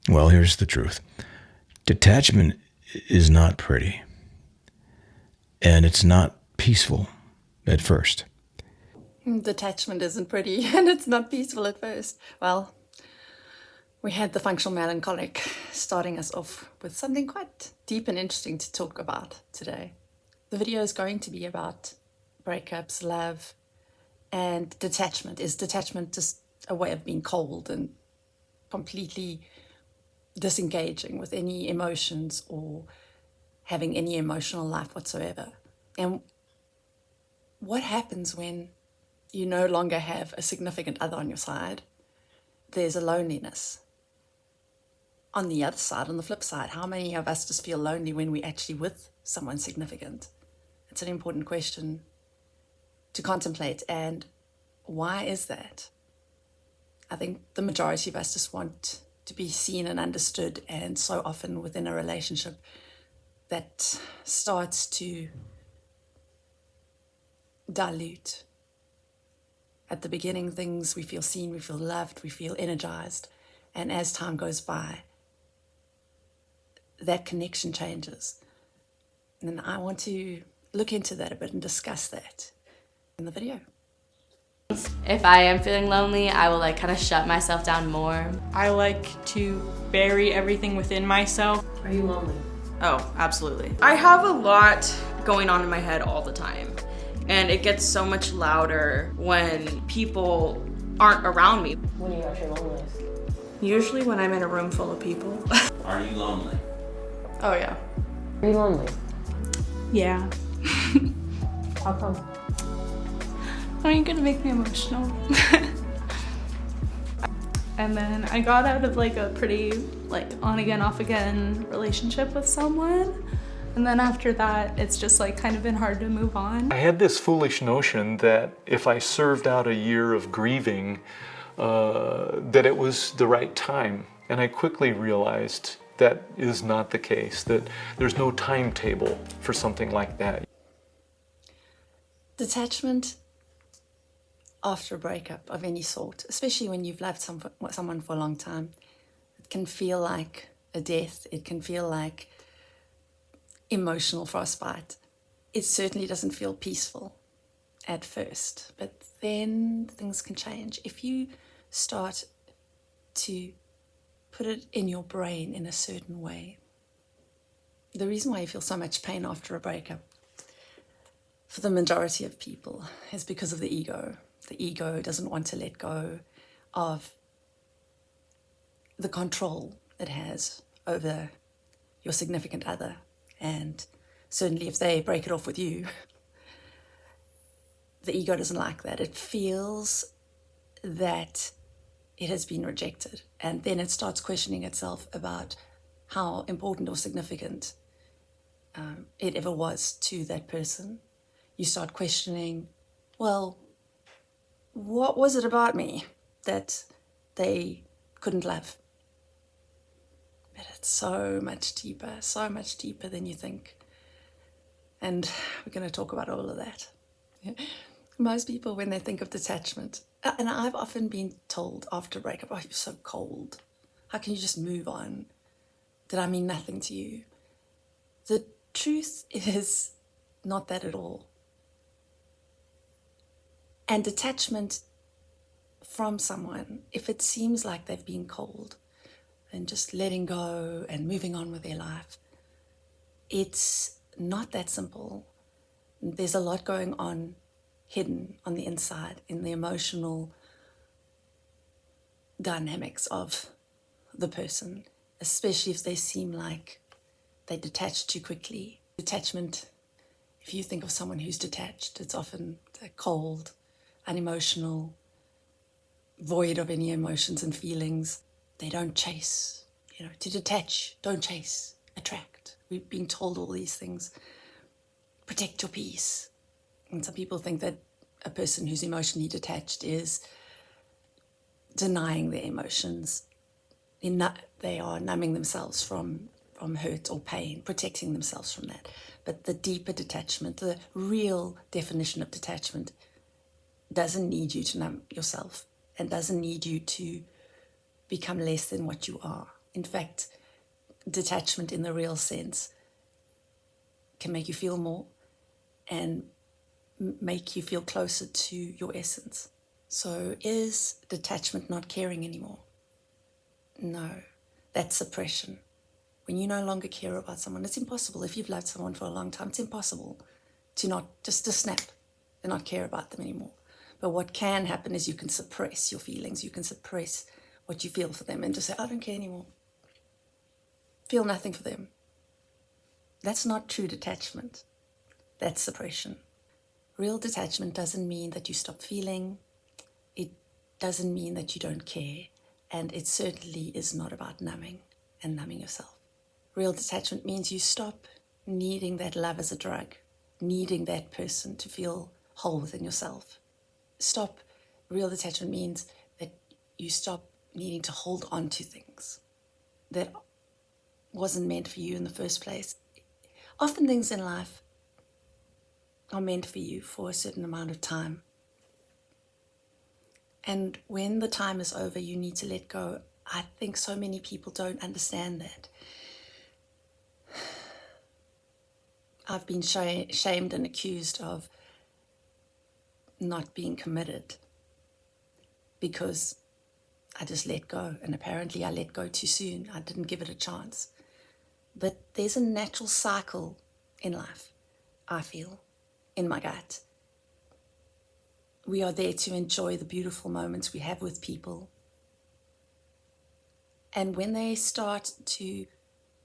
Well, here's the truth. Detachment is not pretty, and it's not peaceful at first. Detachment isn't pretty and it's not peaceful at first. Well, we had the Functional Melancholic starting us off with something quite deep and interesting to talk about today. The video is going to be about breakups, love, and detachment. Is detachment just a way of being cold and completely disengaging with any emotions or having any emotional life whatsoever? And what happens when you no longer have a significant other on your side? There's a loneliness. On the other side, on the flip side, how many of us just feel lonely when we're actually with someone significant? It's an important question to contemplate. And why is that? I think the majority of us just want to be seen and understood, and so often within a relationship that starts to dilute. At the beginning, we feel seen, we feel loved, we feel energized. And as time goes by, that connection changes. And I want to look into that a bit and discuss that in the video. If I am feeling lonely, I will kind of shut myself down more. I like to bury everything within myself. Are you lonely? Oh, absolutely. I have a lot going on in my head all the time, and it gets so much louder when people aren't around me. When are you actually loneliest? Usually when I'm in a room full of people. Are you lonely? Oh yeah. Are you lonely? Yeah. How come? Are you gonna make me emotional? And then I got out of a pretty on again, off again relationship with someone. And then after that, it's just kind of been hard to move on. I had this foolish notion that if I served out a year of grieving, that it was the right time. And I quickly realized that is not the case, that there's no timetable for something like that. Detachment after a breakup of any sort, especially when you've loved someone for a long time, it can feel like a death. It can feel like emotional frostbite. It certainly doesn't feel peaceful at first, but then things can change. If you start to put it in your brain in a certain way. The reason why you feel so much pain after a breakup, for the majority of people, is because of the ego. The ego doesn't want to let go of the control it has over your significant other. And certainly if they break it off with you, the ego doesn't like that. It feels that it has been rejected. And then it starts questioning itself about how important or significant it ever was to that person. You start questioning, well, what was it about me that they couldn't love? But it's so much deeper than you think. And we're going to talk about all of that. Most people, when they think of detachment, and I've often been told after a breakup, oh, you're so cold. How can you just move on? Did I mean nothing to you? The truth is not that at all. And detachment from someone, if it seems like they've been cold and just letting go and moving on with their life, it's not that simple. There's a lot going on hidden on the inside in the emotional dynamics of the person, especially if they seem like they detach too quickly. Detachment, if you think of someone who's detached, it's often cold, unemotional, void of any emotions and feelings. They don't chase. To detach, don't chase, attract. We've been told all these things. Protect your peace. And some people think that a person who's emotionally detached is denying their emotions. They are numbing themselves from hurt or pain, protecting themselves from that. But the deeper detachment, the real definition of detachment, doesn't need you to numb yourself and doesn't need you to become less than what you are. In fact, detachment in the real sense can make you feel more and make you feel closer to your essence. So is detachment not caring anymore? No, that's suppression. When you no longer care about someone, it's impossible. If you've loved someone for a long time, it's impossible to snap and not care about them anymore. But what can happen is you can suppress your feelings. You can suppress what you feel for them and just say, I don't care anymore. Feel nothing for them. That's not true detachment. That's suppression. Real detachment doesn't mean that you stop feeling. It doesn't mean that you don't care. And it certainly is not about numbing and numbing yourself. Real detachment means you stop needing that love as a drug, needing that person to feel whole within yourself. Real detachment means that you stop needing to hold on to things that wasn't meant for you in the first place. Often things in life are meant for you for a certain amount of time. And when the time is over, you need to let go. I think so many people don't understand that. I've been shamed and accused of not being committed because I just let go. And apparently I let go too soon. I didn't give it a chance. But there's a natural cycle in life, I feel, in my gut. We are there to enjoy the beautiful moments we have with people. And when they start to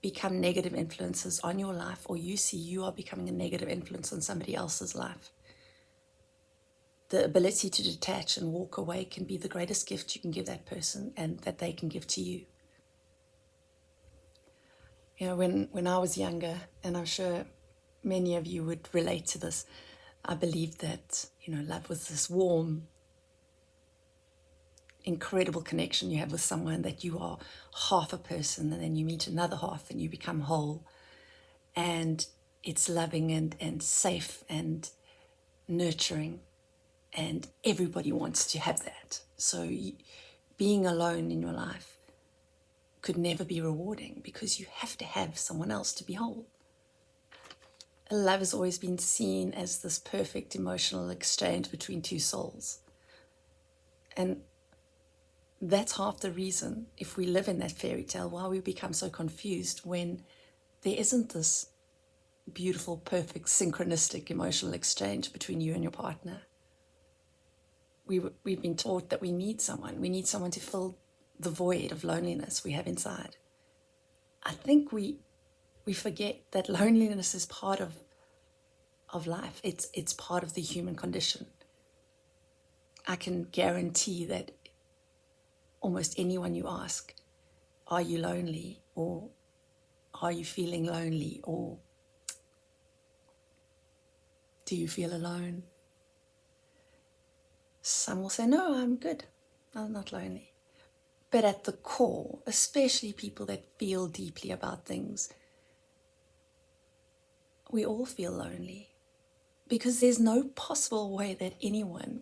become negative influences on your life, or you see you are becoming a negative influence on somebody else's life, the ability to detach and walk away can be the greatest gift you can give that person and that they can give to you. You know, when I was younger, and I'm sure many of you would relate to this, I believed that, love was this warm, incredible connection you have with someone, that you are half a person and then you meet another half and you become whole. And it's loving and safe and nurturing. And everybody wants to have that. So being alone in your life could never be rewarding because you have to have someone else to be whole. Love has always been seen as this perfect emotional exchange between two souls. And that's half the reason, if we live in that fairy tale, why we become so confused when there isn't this beautiful, perfect, synchronistic emotional exchange between you and your partner. We've been taught that we need someone. We need someone to fill the void of loneliness we have inside. I think we forget that loneliness is part of life. It's part of the human condition. I can guarantee that almost anyone you ask, are you lonely, or are you feeling lonely, or do you feel alone? Some will say, no, I'm good. I'm not lonely. But at the core, especially people that feel deeply about things, we all feel lonely because there's no possible way that anyone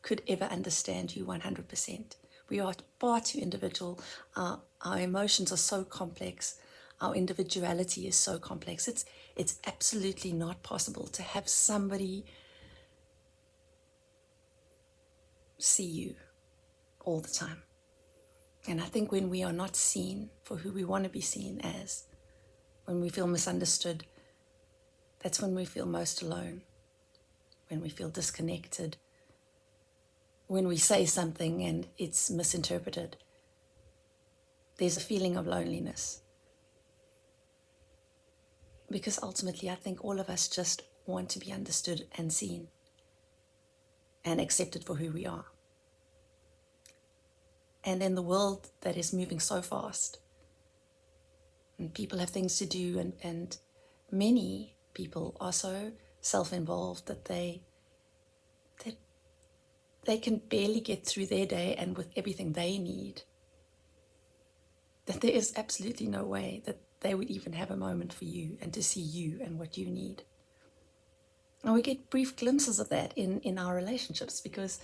could ever understand you 100%. We are far too individual. Our emotions are so complex. Our individuality is so complex. It's absolutely not possible to have somebody see you all the time. And I think when we are not seen for who we want to be seen as, when we feel misunderstood, that's when we feel most alone, when we feel disconnected, when we say something and it's misinterpreted. There's a feeling of loneliness. Because ultimately, I think all of us just want to be understood and seen and accepted for who we are. And in the world that is moving so fast, and people have things to do, and many people are so self-involved that they can barely get through their day, and with everything they need, that there is absolutely no way that they would even have a moment for you and to see you and what you need. And we get brief glimpses of that in our relationships because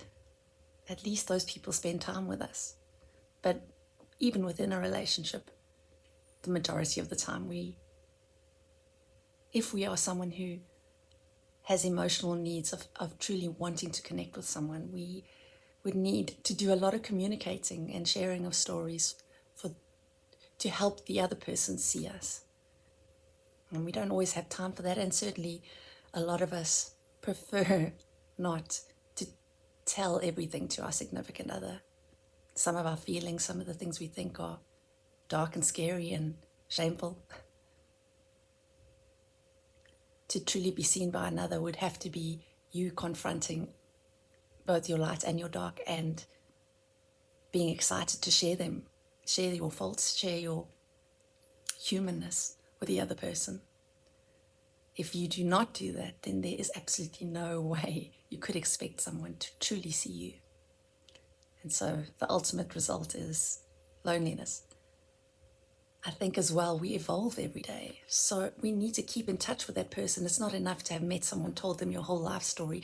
at least those people spend time with us. But even within a relationship, the majority of the time, if we are someone who has emotional needs of truly wanting to connect with someone, we would need to do a lot of communicating and sharing of stories to help the other person see us. And we don't always have time for that, and certainly a lot of us prefer not to tell everything to our significant other. Some of our feelings, some of the things we think are dark and scary and shameful. To truly be seen by another would have to be you confronting both your light and your dark, and being excited to share them, share your faults, share your humanness with the other person. If you do not do that, then there is absolutely no way you could expect someone to truly see you. And so the ultimate result is loneliness. I think as well, we evolve every day. So we need to keep in touch with that person. It's not enough to have met someone, told them your whole life story,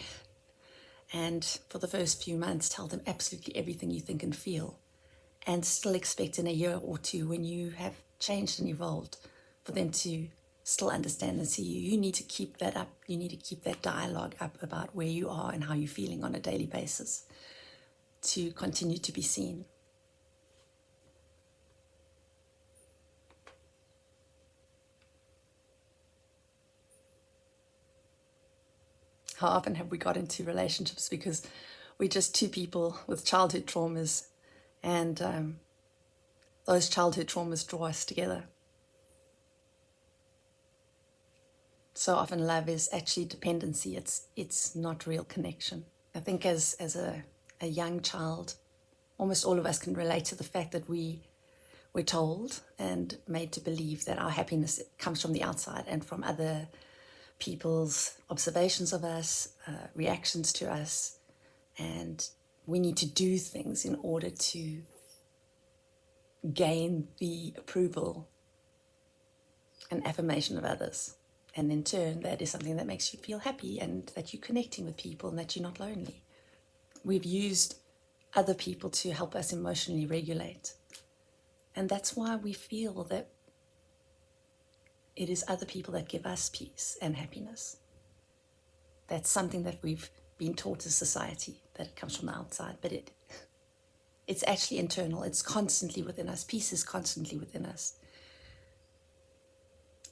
and for the first few months tell them absolutely everything you think and feel, and still expect in a year or two, when you have changed and evolved, for them to still understand and see you. You need to keep that up. You need to keep that dialogue up about where you are and how you're feeling on a daily basis to continue to be seen. How often have we got into relationships because we're just two people with childhood traumas, and those childhood traumas draw us together. So often love is actually dependency. It's not real connection. I think as a young child, almost all of us can relate to the fact that we're told and made to believe that our happiness comes from the outside and from other people's observations of us, reactions to us, and we need to do things in order to gain the approval and affirmation of others. And in turn, that is something that makes you feel happy and that you're connecting with people and that you're not lonely. We've used other people to help us emotionally regulate. And that's why we feel that it is other people that give us peace and happiness. That's something that we've been taught as society, that it comes from the outside, but it's actually internal. It's constantly within us. Peace is constantly within us.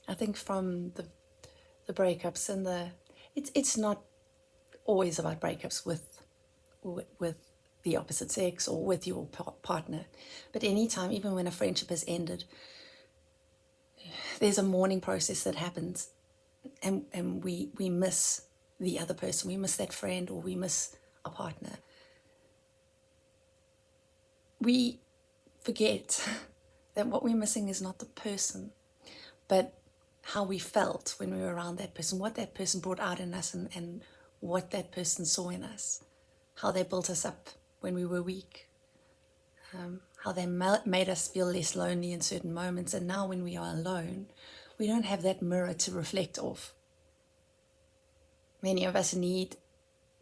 I think from the breakups and it's not always about breakups with the opposite sex or with your partner, but anytime, even when a friendship has ended, there's a mourning process that happens, and we miss the other person, we miss that friend, or we miss a partner. We forget that what we're missing is not the person, but how we felt when we were around that person, what that person brought out in us, and what that person saw in us, how they built us up when we were weak, how they made us feel less lonely in certain moments. And now when we are alone, we don't have that mirror to reflect off. Many of us need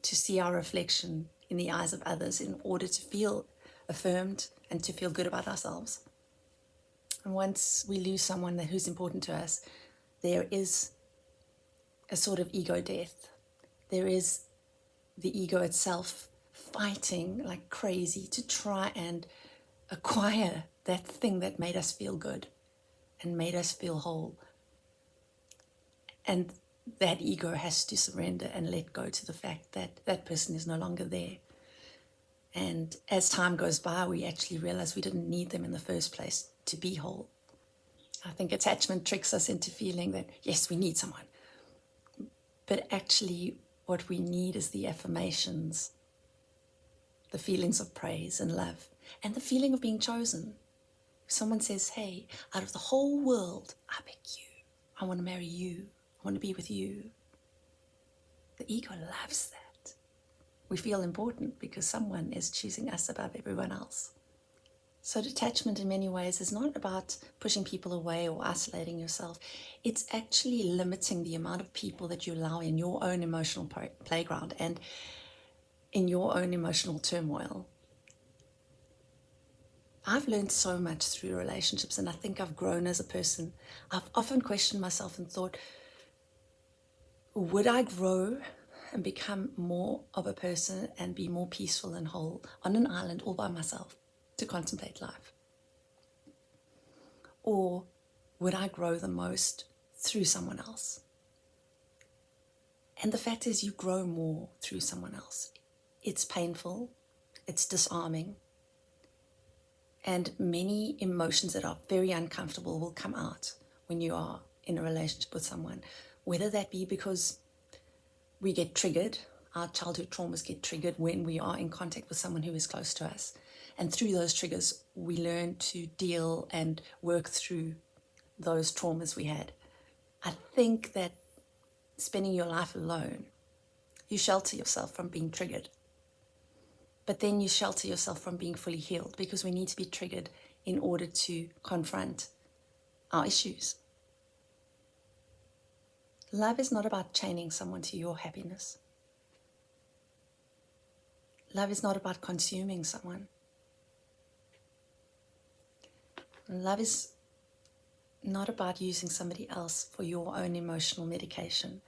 to see our reflection in the eyes of others in order to feel affirmed and to feel good about ourselves. And once we lose someone who's important to us, there is a sort of ego death. There is the ego itself fighting like crazy to try and acquire that thing that made us feel good and made us feel whole. And that ego has to surrender and let go to the fact that that person is no longer there. And as time goes by, we actually realize we didn't need them in the first place to be whole. I think attachment tricks us into feeling that, yes, we need someone. But actually, what we need is the affirmations, the feelings of praise and love, and the feeling of being chosen. If someone says, hey, out of the whole world, I pick you. I want to marry you. I want to be with you. The ego loves that. We feel important because someone is choosing us above everyone else. So detachment in many ways is not about pushing people away or isolating yourself. It's actually limiting the amount of people that you allow in your own emotional playground and in your own emotional turmoil. I've learned so much through relationships, and I think I've grown as a person. I've often questioned myself and thought, would I grow and become more of a person and be more peaceful and whole on an island all by myself to contemplate life? Or would I grow the most through someone else? And the fact is, you grow more through someone else. It's painful, it's disarming, and many emotions that are very uncomfortable will come out when you are in a relationship with someone, whether that be because we get triggered, our childhood traumas get triggered when we are in contact with someone who is close to us. And through those triggers, we learn to deal and work through those traumas we had. I think that spending your life alone, you shelter yourself from being triggered. But then you shelter yourself from being fully healed, because we need to be triggered in order to confront our issues. Love is not about chaining someone to your happiness. Love is not about consuming someone. Love is not about using somebody else for your own emotional medication.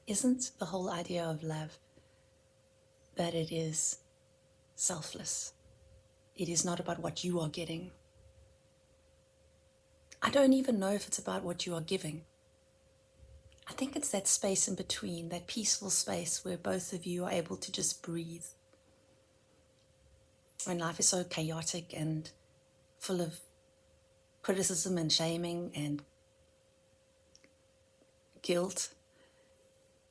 Isn't the whole idea of love that it is selfless? It is not about what you are getting. I don't even know if it's about what you are giving. I think it's that space in between, that peaceful space where both of you are able to just breathe. When life is so chaotic and full of criticism and shaming and guilt,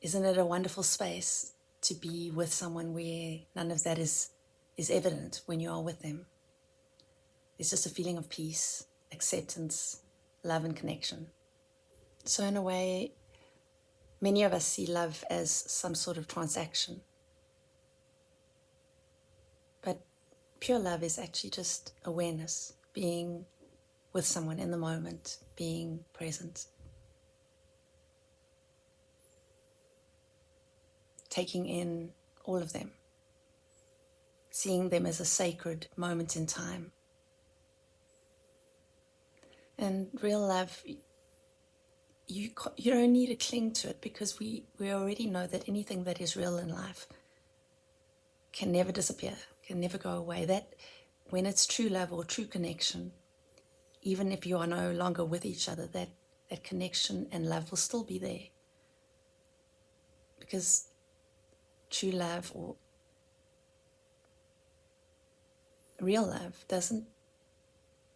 isn't it a wonderful space to be with someone where none of that is evident when you are with them? It's just a feeling of peace, acceptance, love and connection. So in a way, many of us see love as some sort of transaction. But pure love is actually just awareness, being with someone in the moment, being present. Taking in all of them, seeing them as a sacred moment in time. And real love, you don't need to cling to it, because we already know that anything that is real in life can never disappear, can never go away. That when it's true love or true connection, even if you are no longer with each other, that connection and love will still be there. Because true love or real love doesn't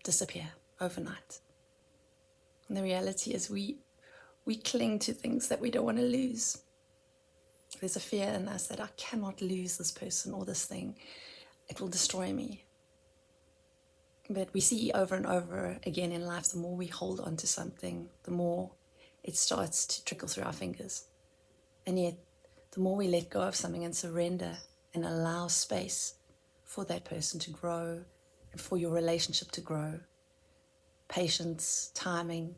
disappear overnight. And the reality is we cling to things that we don't want to lose. There's a fear in us that I cannot lose this person or this thing. It will destroy me. But we see over and over again in life, the more we hold on to something, the more it starts to trickle through our fingers. And yet, the more we let go of something and surrender and allow space for that person to grow and for your relationship to grow, patience, timing,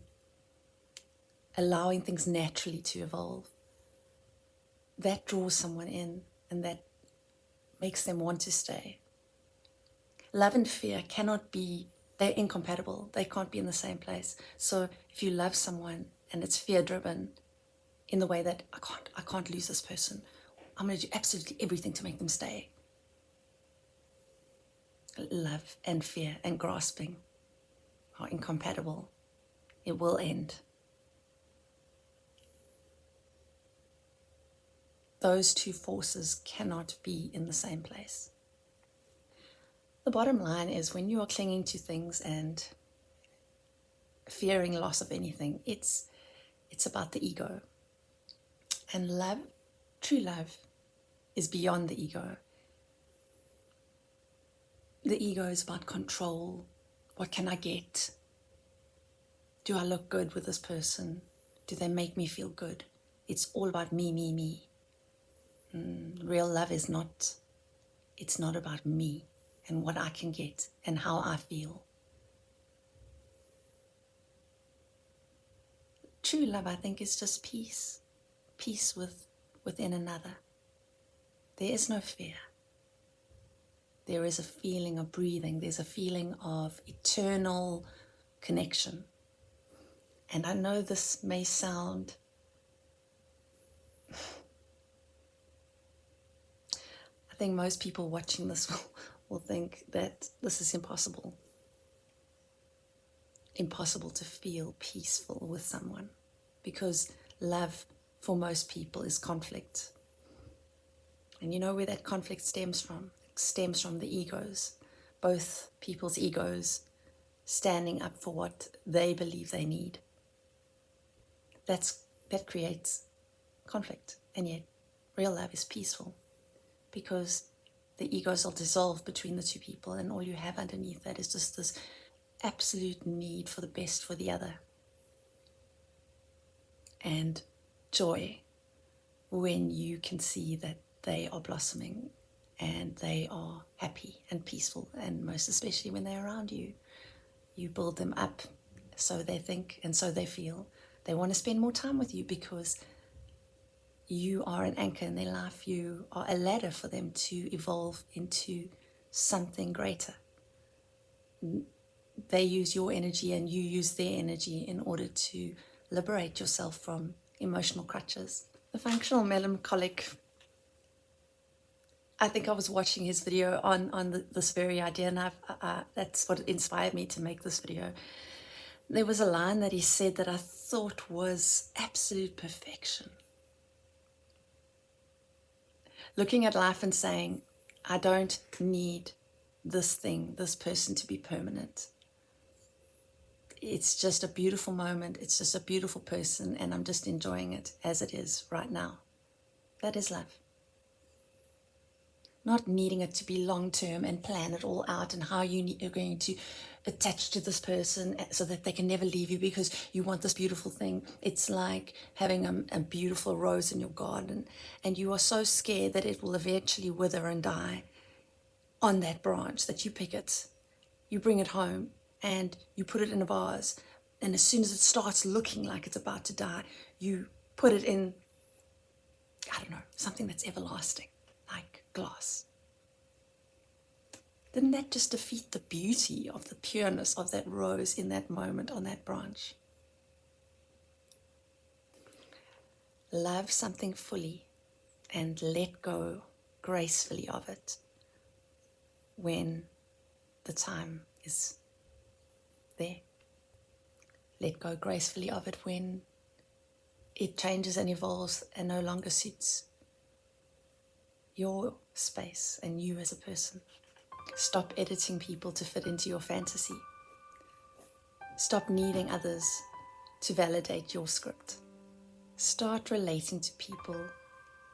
allowing things naturally to evolve, that draws someone in and that makes them want to stay. Love and fear cannot be, they're incompatible. They can't be in the same place. So if you love someone and it's fear-driven, in the way that I can't lose this person, I'm going to do absolutely everything to make them stay. Love and fear and grasping are incompatible. It will end. Those two forces cannot be in the same place. The bottom line is, when you are clinging to things and fearing loss of anything, it's about the ego. And love, true love, is beyond the ego. The ego is about control. What can I get? Do I look good with this person? Do they make me feel good? It's all about me, me, me. Real love is not, it's not about me and what I can get and how I feel. True love, I think, is just peace. Peace within another. There is no fear. there is a feeling of breathing. There's a feeling of eternal connection. And I know this may sound I think most people watching this will think that this is impossible. Impossible to feel peaceful with someone, because love for most people is conflict. And you know where that conflict stems from? It stems from the egos, both people's egos standing up for what they believe they need. That creates conflict, and yet real love is peaceful, because the egos will dissolve between the two people, and all you have underneath that is just this absolute need for the best for the other. And joy when you can see that they are blossoming and they are happy and peaceful, and most especially when they're around you. You build them up, so they think and so they feel. They want to spend more time with you because you are an anchor in their life. You are a ladder for them to evolve into something greater. They use your energy and you use their energy in order to liberate yourself from emotional crutches. The Functional Melancholic, I think I was watching his video on this very idea, and that's what inspired me to make this video. There was a line that he said that I thought was absolute perfection. Looking at life and saying, I don't need this thing, this person to be permanent. It's just a beautiful moment. It's just a beautiful person, and I'm just enjoying it as it is right now. That is love. Not needing it to be long-term and plan it all out and how you're going to attach to this person so that they can never leave you because you want this beautiful thing. It's like having a beautiful rose in your garden, and you are so scared that it will eventually wither and die on that branch that you pick it, you bring it home, and you put it in a vase, and as soon as it starts looking like it's about to die, you put it in, I don't know, something that's everlasting, like glass. Didn't that just defeat the beauty of the pureness of that rose in that moment on that branch? Love something fully and let go gracefully of it when the time is there. Let go gracefully of it when it changes and evolves and no longer suits your space and you as a person. Stop editing people to fit into your fantasy. Stop needing others to validate your script. Start relating to people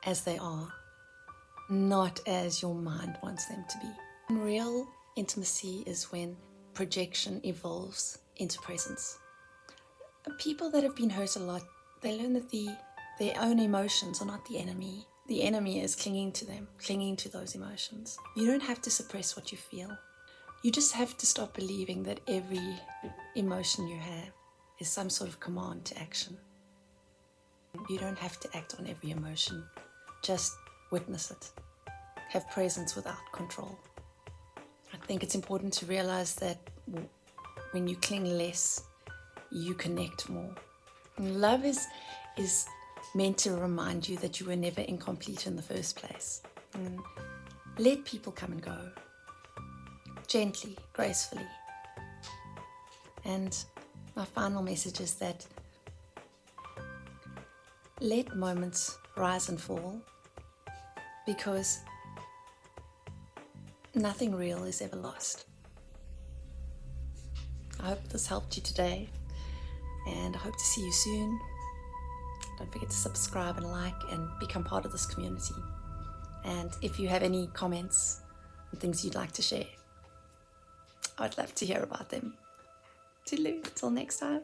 as they are, not as your mind wants them to be. Real intimacy is when projection evolves into presence. People that have been hurt a lot, they learn that their own emotions are not the enemy. The enemy is clinging to them, clinging to those emotions. You don't have to suppress what you feel. You just have to stop believing that every emotion you have is some sort of command to action. You don't have to act on every emotion. Just witness it. Have presence without control. I think it's important to realize that when you cling less, you connect more. And love is meant to remind you that you were never incomplete in the first place. And let people come and go, gently, gracefully. And my final message is that let moments rise and fall, because nothing real is ever lost. I hope this helped you today, and I hope to see you soon. Don't forget to subscribe and like and become part of this community. And if you have any comments and things you'd like to share, I'd love to hear about them. Toodaloo, till next time.